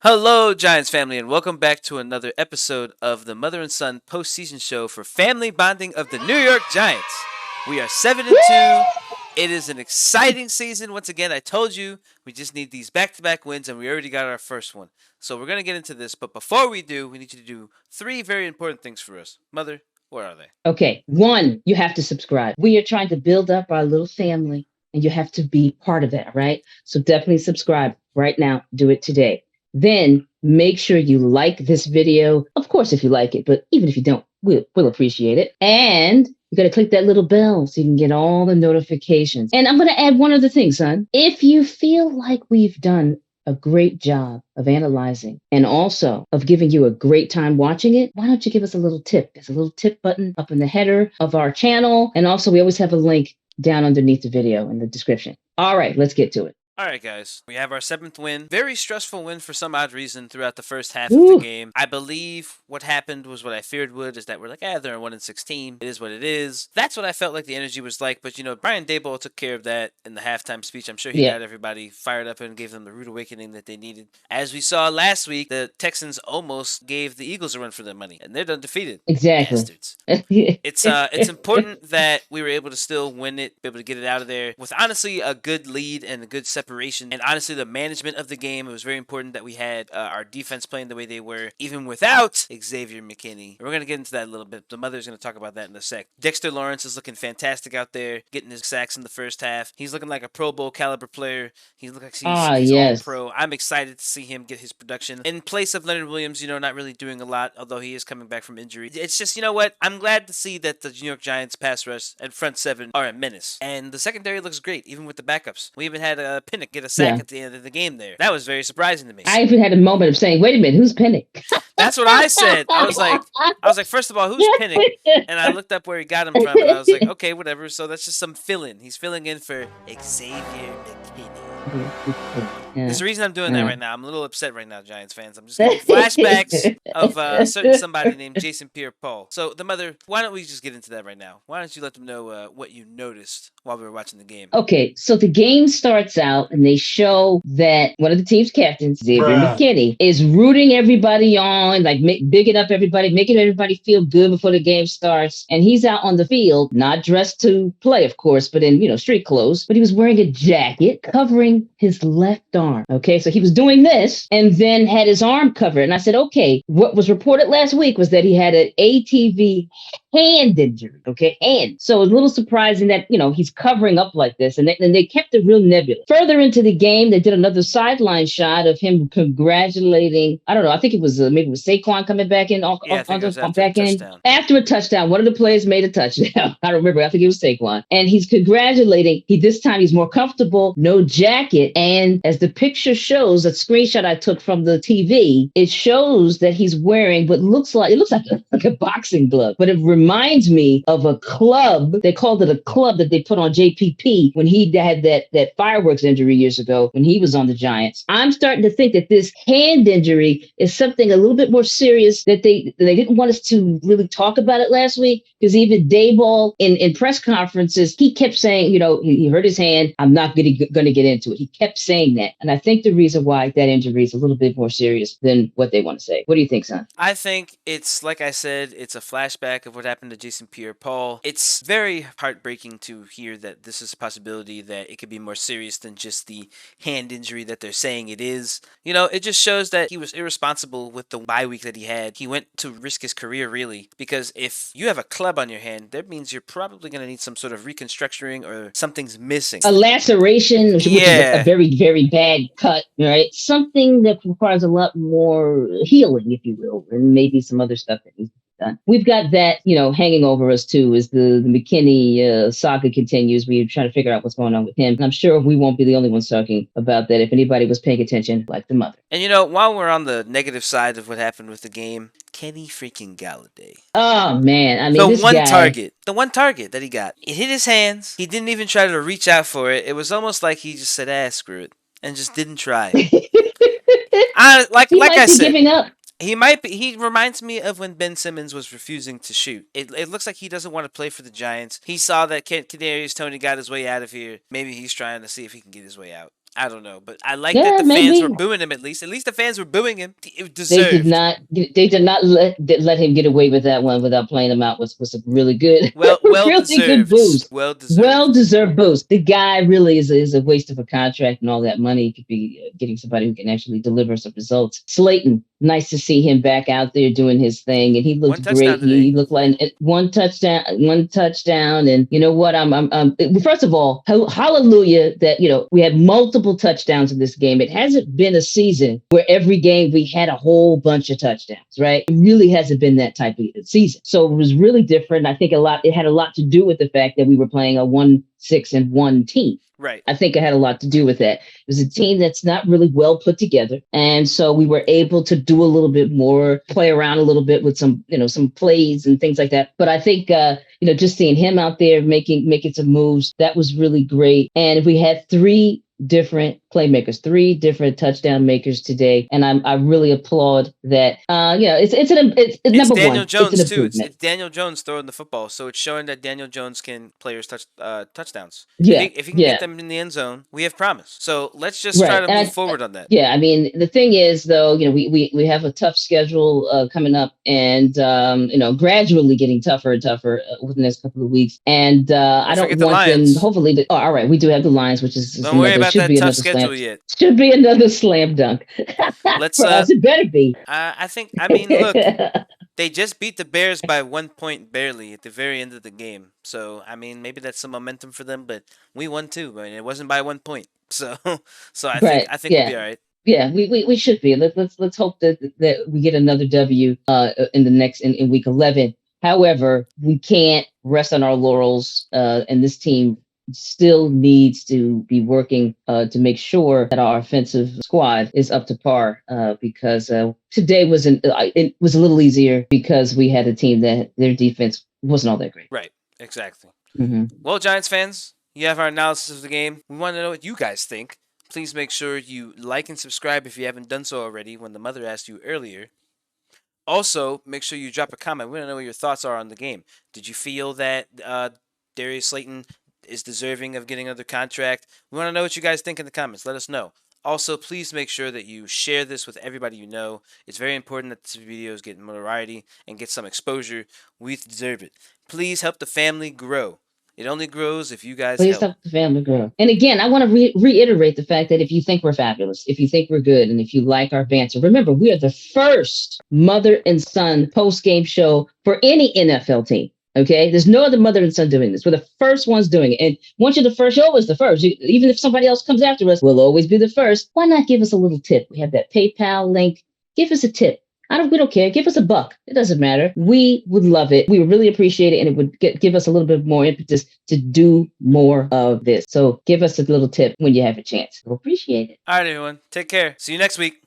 Hello, Giants family, and welcome back to another episode of the Mother and Son postseason show for family bonding of the New York Giants. We are 7-2. It is an exciting season. Once again, I told you we just need these back-to-back wins, and we already got our first one. So we're gonna get into this, but before we do, we need you to do three very important things for us. Mother, what are they? Okay, one, you have to subscribe. We are trying to build up our little family, and you have to be part of that, right? So definitely subscribe right now. Do it today. Then make sure you like this video. Of course, if you like it, but even if you don't, we'll appreciate it. And you got to click that little bell so you can get all the notifications. And I'm going to add one other thing, son. If you feel like we've done a great job of analyzing and also of giving you a great time watching it, why don't you give us a little tip? There's a little tip button up in the header of our channel. And also, we always have a link down underneath the video in the description. All right, let's get to it. All right, guys. We have our seventh win. Very stressful win for some odd reason throughout the first half of the Woo. game. I believe what happened was what I feared would, is that we're like, they're 1-16. It is what it is. That's what I felt like the energy was like. But, Brian Daboll took care of that in the halftime speech. I'm sure he Yeah, got everybody fired up and gave them the rude awakening that they needed. As we saw last week, the Texans almost gave the Eagles a run for their money, and they're done defeated. exactly. Bastards. It's important that we were able to still win it, be able to get it out of there with honestly a good lead and a good separation, and honestly the management of the game. It was very important that we had our defense playing the way they were, even without Xavier McKinney. We're gonna get into that a little bit. The mother's gonna talk about that in a sec. Dexter Lawrence is looking fantastic out there, getting his sacks in the first half. He's looking like a Pro Bowl caliber player. He looks like he's all Yes. pro. I'm excited to see him get his production in place of Leonard Williams. Not really doing a lot, although he is coming back from injury. It's just, what? I'm glad to see that the New York Giants pass rush and front seven are a menace, and the secondary looks great, even with the backups. We even had Pinnock get a sack Yeah. at the end of the game there. That was very surprising to me. I even had a moment of saying, wait a minute, who's Penny? That's what I said. I was like, first of all, who's Pinnock? And I looked up where he got him from, and I was like, okay, whatever. So that's just some fill-in. He's filling in for Xavier McKinney. There's a reason I'm doing that right now. I'm a little upset right now, Giants fans. I'm just getting flashbacks of a certain somebody named Jason Pierre-Paul. So, the mother, why don't we just get into that right now? Why don't you let them know what you noticed while we were watching the game? Okay, so the game starts out and they show that one of the team's captains, Xavier McKinney, is rooting everybody on, like bigging up everybody, making everybody feel good before the game starts. And he's out on the field, not dressed to play, of course, but in, street clothes. But he was wearing a jacket covering his left arm. Okay, so he was doing this and then had his arm covered. And I said, okay, what was reported last week was that he had an ATV hand injury. Okay, hand. So it was a little surprising that, he's covering up like this. And they kept it real nebulous. Further into the game, they did another sideline shot of him congratulating, I don't know, I think it was maybe it was Saquon coming back in on the back end. After a touchdown, one of the players made a touchdown. I don't remember. I think it was Saquon. And he's congratulating. This time he's more comfortable, no jacket. And as the picture shows, a screenshot I took from the TV, it shows that he's wearing what looks like a boxing glove, but it reminds me of a club. They called it a club that they put on JPP when he had that fireworks injury years ago when he was on the Giants. I'm starting to think that this hand injury is something a little bit more serious that they didn't want us to really talk about it last week, because even Daboll in press conferences, he kept saying, he hurt his hand. I'm not going to get into it. He kept saying that. And I think the reason why that injury is a little bit more serious than what they want to say. What do you think, son? I think it's, like I said, it's a flashback of what happened to Jason Pierre-Paul. It's very heartbreaking to hear that this is a possibility that it could be more serious than just the hand injury that they're saying it is. It just shows that he was irresponsible with the bye week that he had. He went to risk his career, really, because if you have a club on your hand, that means you're probably going to need some sort of reconstructing or something's missing. A laceration, which is a very, very bad cut, right? Something that requires a lot more healing, if you will, and maybe some other stuff that needs to be done. We've got that, hanging over us too, as the McKinney saga continues. We're trying to figure out what's going on with him. And I'm sure we won't be the only ones talking about that if anybody was paying attention, like the mother. And while we're on the negative side of what happened with the game, Kenny freaking Galladay. Oh, man. I mean, the one target that he got, it hit his hands. He didn't even try to reach out for it. It was almost like he just said, screw it, and just didn't try. Like I said, giving up. He might be. He reminds me of when Ben Simmons was refusing to shoot. It looks like he doesn't want to play for the Giants. He saw that Kadarius Toney got his way out of here. Maybe he's trying to see if he can get his way out. I don't know, but I like that Yeah, the fans were maybe. booing him. At least the fans were booing him. It They did deserved. not. They did not let him get away with that one without playing him out. Was a really good, Well really good deserved. boost. Well Well deserved. deserved boost. The guy really is a waste of a contract and all that money. He could be getting somebody who can actually deliver some results. Slayton, nice to see him back out there doing his thing, and he One looked touchdown great. today. He looked like one touchdown, and you know what? First of all, hallelujah that we had multiple touchdowns in this game. It hasn't been a season where every game we had a whole bunch of touchdowns, right? It really hasn't been that type of season. So it was really different. I think it had a lot to do with the fact that we were playing a 1-6-1 team. Right. I think it had a lot to do with that. It was a team that's not really well put together. And so we were able to do a little bit more, play around a little bit with some plays and things like that. But I think, just seeing him out there making some moves, that was really great. And we had three different playmakers, three different touchdown makers today, and I really applaud that. It's It's number Daniel one, it's an Jones too. improvement. It's Daniel Jones throwing the football, so it's showing that Daniel Jones can players touchdowns. Yeah, If he can get yeah, them in the end zone, we have promise. So let's just try right. to move And forward on that. yeah, I mean, the thing is, though, we have a tough schedule coming up, and gradually getting tougher and tougher within the next couple of weeks. And I Don't don't forget the want them. Lions. Hopefully, oh, all right, we do have the Lions, which is Don't worry another about should that be tough another slam, schedule yet. should be another slam dunk Let's for us. It better be. I think I mean look, they just beat the Bears by 1 point barely at the very end of the game. So I mean maybe that's some momentum for them, but we won too. I mean, it wasn't by 1 point. So so Right. I think we'll be Yeah. all right. Yeah, we should be. Let's hope that we get another W in the next in week 11. However, we can't rest on our laurels, and this team still needs to be working to make sure that our offensive squad is up to par. Because today it was a little easier because we had a team that their defense wasn't all that great. Right. Exactly. Hmm. Well, Giants fans, you have our analysis of the game. We want to know what you guys think. Please make sure you like and subscribe if you haven't done so already when the mother asked you earlier. Also, make sure you drop a comment. We want to know what your thoughts are on the game. Did you feel that Darius Slayton is deserving of getting another contract? We want to know what you guys think in the comments. Let us know. Also, please make sure that you share this with everybody you know. It's very important that this videos get notoriety and get some exposure. We deserve it. Please help the family grow. It only grows if you guys Please help. help the family grow. And again, I want to reiterate the fact that if you think we're fabulous, if you think we're good, and if you like our banter, remember, we are the first mother and son post game show for any NFL team. Okay, there's no other mother and son doing this. We're the first ones doing it. And once you're the first, you're always the first. Even if somebody else comes after us, we'll always be the first. Why not give us a little tip? We have that PayPal link. Give us a tip. We don't care. Give us a buck. It doesn't matter. We would love it. We would really appreciate it, and it would give us a little bit more impetus to do more of this. So give us a little tip when you have a chance. We'll appreciate it. All right, everyone. Take care. See you next week.